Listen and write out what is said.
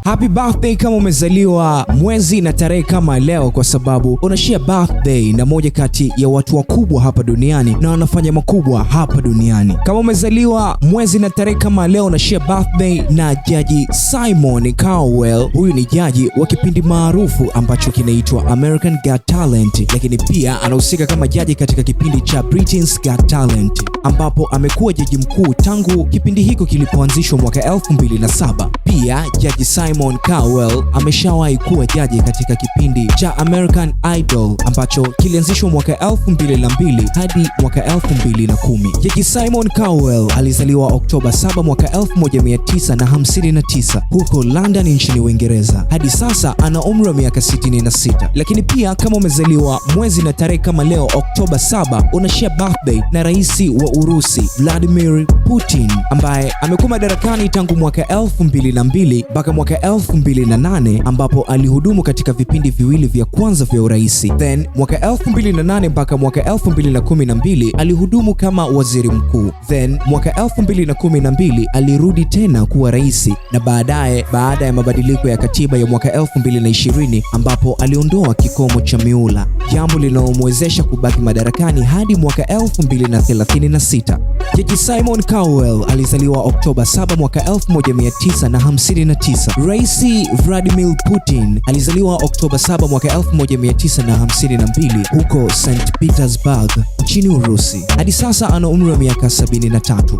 Happy birthday kama umezaliwa mwezi na tarehe kama leo, kwa sababu unashare birthday na moja kati ya watu wakubwa hapa duniani na wanafanya makubwa hapa duniani. Kama umezaliwa mwezi na tarehe kama leo, unashare birthday na Jaji Simon Cowell. Huyu ni jaji wa kipindi maarufu ambacho kinaitwa American Got Talent, lakini pia anahusika kama jaji katika kipindi cha Britain's Got Talent, ambapo amekuwa jaji mkuu tangu kipindi hiko kilipoanzishwa mwaka 2007. Pia Jaji Simon Cowell ameshawahi kuwa jaji katika kipindi cha American Idol ambacho kilianzishwa mwaka 2002 hadi mwaka 2010. Jaji Simon Cowell alizaliwa Oktoba 7 mwaka 1959 huko London nchini Uingereza. Hadi sasa ana umri wa miaka 66. Lakini pia kama umezaliwa mwezi na tarehe kama leo Oktoba 7, unashare birthday na rais wa Urusi Vladimir Putin, ambaye amekuwa madarakani tangu mwaka 2002 mpaka mwaka 2008, ambapo alihudumu katika vipindi viwili vya kwanza vya urais. Then mwaka 2008 mpaka mwaka 2012 alihudumu kama waziri mkuu. Then mwaka 2012 alirudi tena kuwa rais, na baadaye baada ya mabadiliko ya katiba ya mwaka 2020 ambapo aliondoa kikomo cha miula, jambo linalomwezesha kubaki madarakani hadi mwaka 2036. Jaji Simon Cowell alizaliwa Oktoba 7 mwaka 1959. Rais Vladimir Putin alizaliwa Oktoba 7 mwaka 1952 huko St. Petersburg nchini Urusi. Hadi sasa ana umri wa miaka 73.